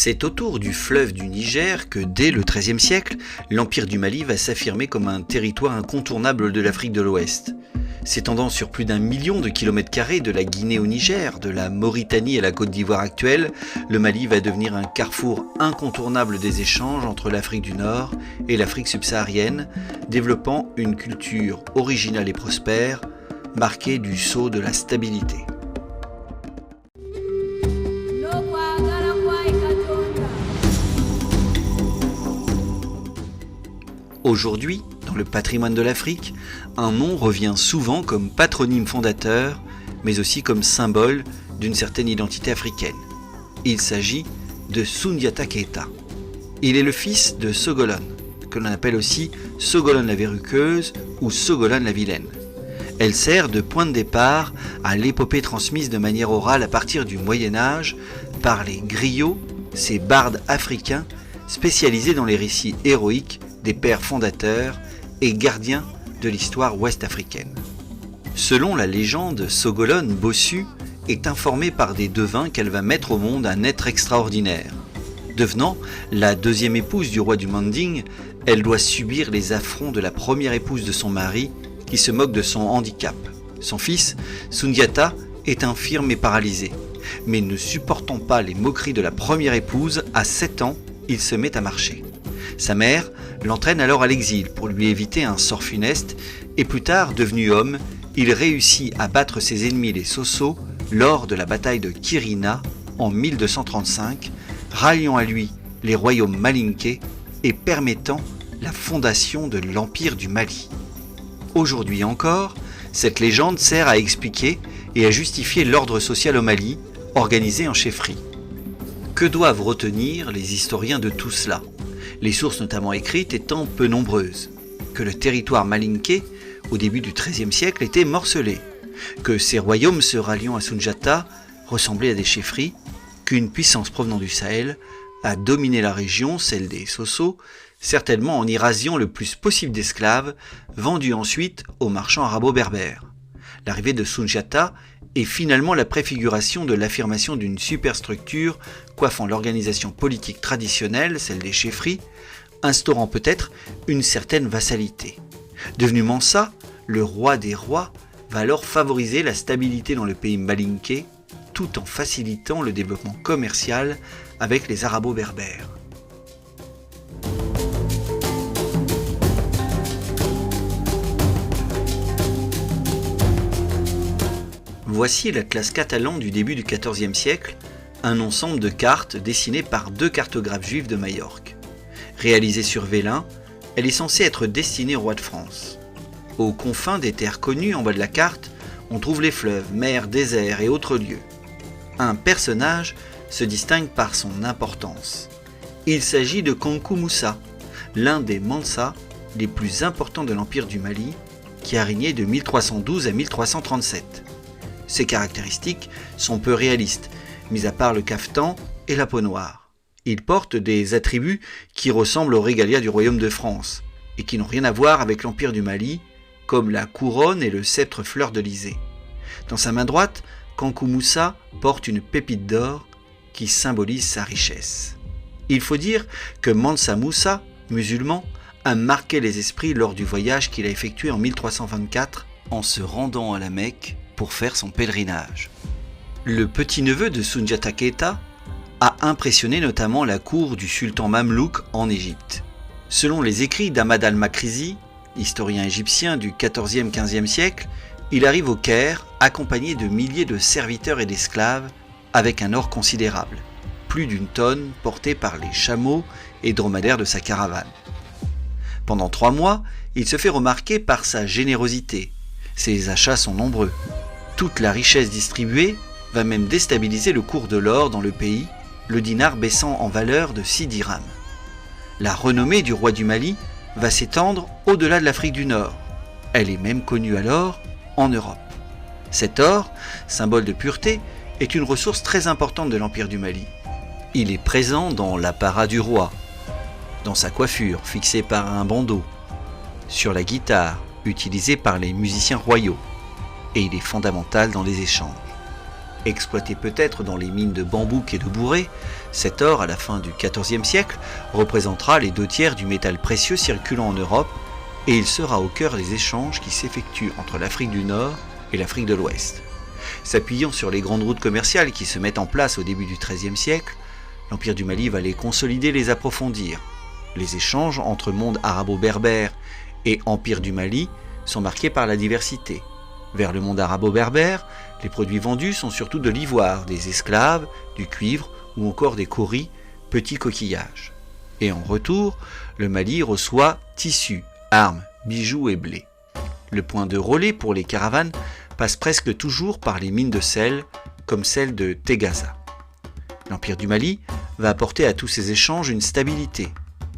C'est autour du fleuve du Niger que, dès le XIIIe siècle, l'Empire du Mali va s'affirmer comme un territoire incontournable de l'Afrique de l'Ouest. S'étendant sur plus d'1 million de kilomètres carrés de la Guinée au Niger, de la Mauritanie à la Côte d'Ivoire actuelle, le Mali va devenir un carrefour incontournable des échanges entre l'Afrique du Nord et l'Afrique subsaharienne, développant une culture originale et prospère, marquée du sceau de la stabilité. Aujourd'hui, dans le patrimoine de l'Afrique, un nom revient souvent comme patronyme fondateur, mais aussi comme symbole d'une certaine identité africaine. Il s'agit de Soundiata Keita. Il est le fils de Sogolon, que l'on appelle aussi Sogolon la Verruqueuse ou Sogolon la Vilaine. Elle sert de point de départ à l'épopée transmise de manière orale à partir du Moyen-Âge par les griots, ces bardes africains spécialisés dans les récits héroïques des pères fondateurs et gardiens de l'histoire ouest-africaine. Selon la légende, Sogolon, bossue, est informée par des devins qu'elle va mettre au monde un être extraordinaire. Devenant la deuxième épouse du roi du Manding, elle doit subir les affronts de la première épouse de son mari, qui se moque de son handicap. Son fils, Soundiata, est infirme et paralysé. Mais ne supportant pas les moqueries de la première épouse, à 7 ans, il se met à marcher. Sa mère l'entraîne alors à l'exil pour lui éviter un sort funeste et plus tard, devenu homme, il réussit à battre ses ennemis les Sosso lors de la bataille de Kirina en 1235, ralliant à lui les royaumes malinké et permettant la fondation de l'Empire du Mali. Aujourd'hui encore, cette légende sert à expliquer et à justifier l'ordre social au Mali, organisé en chefferie. Que doivent retenir les historiens de tout cela ? Les sources notamment écrites étant peu nombreuses, que le territoire malinké, au début du XIIIe siècle, était morcelé, que ces royaumes se ralliant à Soundiata ressemblaient à des chefferies, qu'une puissance provenant du Sahel a dominé la région, celle des Sosso, certainement en y rasiant le plus possible d'esclaves, vendus ensuite aux marchands arabo-berbères. L'arrivée de Soundiata est finalement la préfiguration de l'affirmation d'une superstructure coiffant l'organisation politique traditionnelle, celle des chefferies, instaurant peut-être une certaine vassalité. Devenu Mansa, le roi des rois va alors favoriser la stabilité dans le pays malinké, tout en facilitant le développement commercial avec les arabo-berbères. Voici l'Atlas catalan du début du XIVe siècle, un ensemble de cartes dessinées par 2 cartographes juifs de Majorque. Réalisée sur vélin, elle est censée être destinée au roi de France. Aux confins des terres connues en bas de la carte, on trouve les fleuves, mers, déserts et autres lieux. Un personnage se distingue par son importance. Il s'agit de Kankou Moussa, l'un des Mansa les plus importants de l'Empire du Mali, qui a régné de 1312 à 1337. Ses caractéristiques sont peu réalistes, mis à part le cafetan et la peau noire. Il porte des attributs qui ressemblent aux régalias du royaume de France et qui n'ont rien à voir avec l'Empire du Mali, comme la couronne et le sceptre fleur-de-lysée. Dans sa main droite, Kankou Moussa porte une pépite d'or qui symbolise sa richesse. Il faut dire que Mansa Moussa, musulman, a marqué les esprits lors du voyage qu'il a effectué en 1324 en se rendant à la Mecque pour faire son pèlerinage. Le petit-neveu de Soundiata Keita a impressionné notamment la cour du sultan mamelouk en Égypte. Selon les écrits d'Ahmad al-Makrizi, historien égyptien du XIVe-XVe siècle, il arrive au Caire accompagné de milliers de serviteurs et d'esclaves avec un or considérable, plus d'1 tonne portée par les chameaux et dromadaires de sa caravane. Pendant 3 mois, il se fait remarquer par sa générosité. Ses achats sont nombreux. Toute la richesse distribuée va même déstabiliser le cours de l'or dans le pays, le dinar baissant en valeur de 6 dirhams. La renommée du roi du Mali va s'étendre au-delà de l'Afrique du Nord. Elle est même connue alors en Europe. Cet or, symbole de pureté, est une ressource très importante de l'Empire du Mali. Il est présent dans l'apparat du roi, dans sa coiffure fixée par un bandeau, sur la guitare utilisée par les musiciens royaux, et il est fondamental dans les échanges. Exploité peut-être dans les mines de bambouk et de bourré, Cet or, à la fin du XIVe siècle, représentera les 2/3 du métal précieux circulant en Europe et il sera au cœur des échanges qui s'effectuent entre l'Afrique du Nord et l'Afrique de l'Ouest. S'appuyant sur les grandes routes commerciales qui se mettent en place au début du XIIIe siècle, l'Empire du Mali va les consolider et les approfondir. Les échanges entre monde arabo-berbère et Empire du Mali sont marqués par la diversité. Vers le monde arabo-berbère, les produits vendus sont surtout de l'ivoire, des esclaves, du cuivre ou encore des kauris, petits coquillages. Et en retour, le Mali reçoit tissus, armes, bijoux et blé. Le point de relais pour les caravanes passe presque toujours par les mines de sel, comme celle de Tegaza. L'Empire du Mali va apporter à tous ces échanges une stabilité,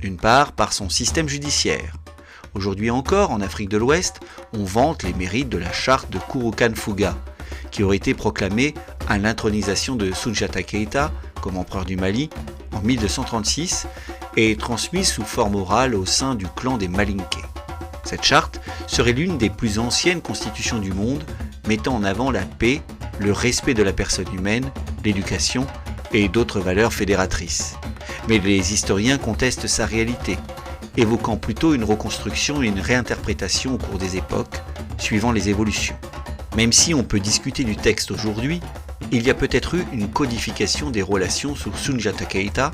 d'une part par son système judiciaire. Aujourd'hui encore, en Afrique de l'Ouest, on vante les mérites de la charte de Kouroukan Fouga, qui aurait été proclamée à l'intronisation de Soundiata Keïta comme empereur du Mali en 1236 et transmise sous forme orale au sein du clan des Malinké. Cette charte serait l'une des plus anciennes constitutions du monde, mettant en avant la paix, le respect de la personne humaine, l'éducation et d'autres valeurs fédératrices. Mais les historiens contestent sa réalité, évoquant plutôt une reconstruction et une réinterprétation au cours des époques, suivant les évolutions. Même si on peut discuter du texte aujourd'hui, il y a peut-être eu une codification des relations sous Soundiata Keïta,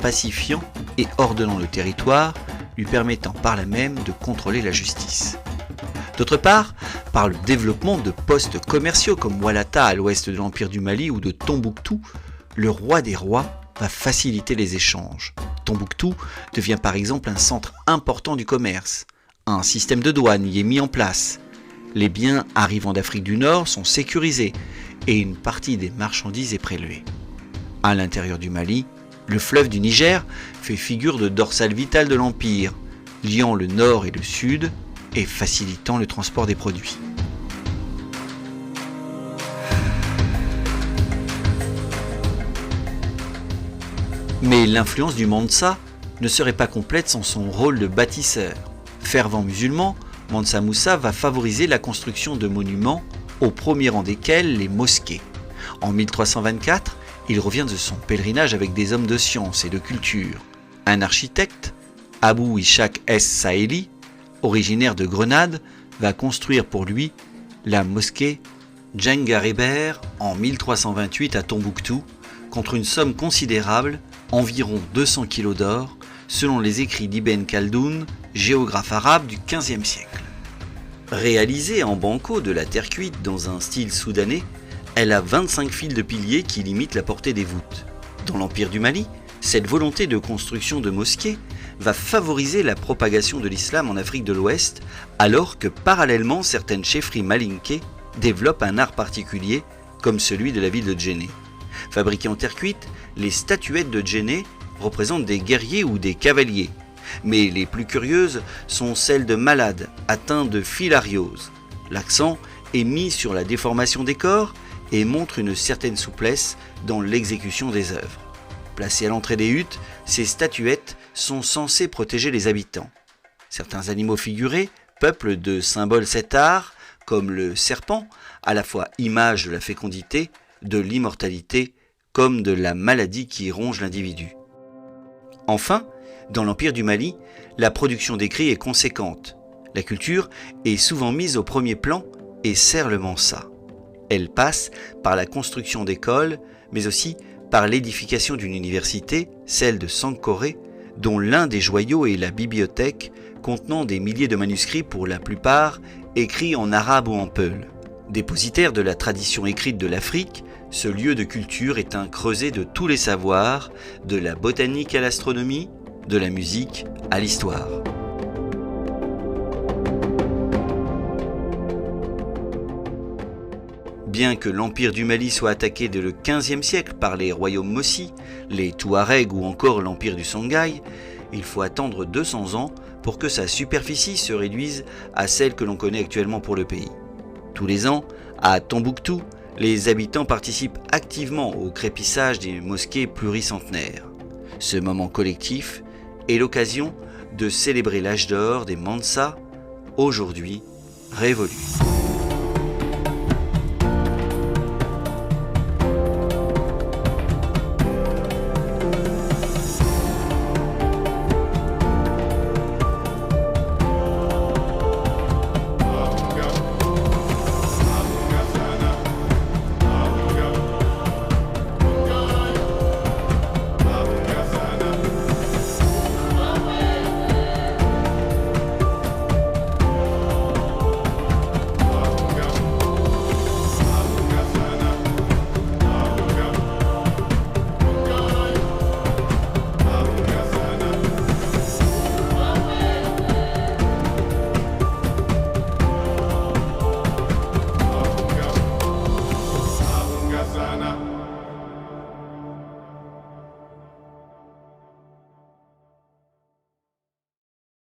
pacifiant et ordonnant le territoire, lui permettant par là même de contrôler la justice. D'autre part, par le développement de postes commerciaux comme Walata à l'ouest de l'Empire du Mali ou de Tombouctou, le roi des rois va faciliter les échanges. Tombouctou devient par exemple un centre important du commerce. Un système de douane y est mis en place. Les biens arrivant d'Afrique du Nord sont sécurisés et une partie des marchandises est prélevée. À l'intérieur du Mali, le fleuve du Niger fait figure de dorsale vitale de l'Empire, liant le nord et le sud et facilitant le transport des produits. Mais l'influence du Mansa ne serait pas complète sans son rôle de bâtisseur. Fervent musulman, Mansa Moussa va favoriser la construction de monuments, au premier rang desquels les mosquées. En 1324, il revient de son pèlerinage avec des hommes de science et de culture. Un architecte, Abou Ishaq Es-Saeli, originaire de Grenade, va construire pour lui la mosquée Djengareber en 1328 à Tombouctou, contre une somme considérable, environ 200 kg d'or, selon les écrits d'Ibn Khaldoun, géographe arabe du XVe siècle. Réalisée en banco de la terre cuite dans un style soudanais, elle a 25 fils de piliers qui limitent la portée des voûtes. Dans l'Empire du Mali, cette volonté de construction de mosquées va favoriser la propagation de l'islam en Afrique de l'Ouest, alors que parallèlement certaines chefferies malinké développent un art particulier, comme celui de la ville de Djenné. Fabriquées en terre cuite, les statuettes de Djenné représentent des guerriers ou des cavaliers. Mais les plus curieuses sont celles de malades atteints de filariose. L'accent est mis sur la déformation des corps et montre une certaine souplesse dans l'exécution des œuvres. Placées à l'entrée des huttes, ces statuettes sont censées protéger les habitants. Certains animaux figurés peuplent de symboles cet art, comme le serpent, à la fois image de la fécondité, de l'immortalité, comme de la maladie qui ronge l'individu. Enfin, dans l'Empire du Mali, la production d'écrits est conséquente. La culture est souvent mise au premier plan et sert le Mansa. Elle passe par la construction d'écoles, mais aussi par l'édification d'une université, celle de Sankoré, dont l'un des joyaux est la bibliothèque contenant des milliers de manuscrits pour la plupart écrits en arabe ou en peul. Dépositaire de la tradition écrite de l'Afrique, ce lieu de culture est un creuset de tous les savoirs, de la botanique à l'astronomie, de la musique à l'histoire. Bien que l'Empire du Mali soit attaqué dès le XVe siècle par les royaumes Mossi, les Touaregs ou encore l'Empire du Songhai, il faut attendre 200 ans pour que sa superficie se réduise à celle que l'on connaît actuellement pour le pays. Tous les ans, à Tombouctou, les habitants participent activement au crépissage des mosquées pluricentenaires. Ce moment collectif est l'occasion de célébrer l'âge d'or des Mansa, aujourd'hui révolu.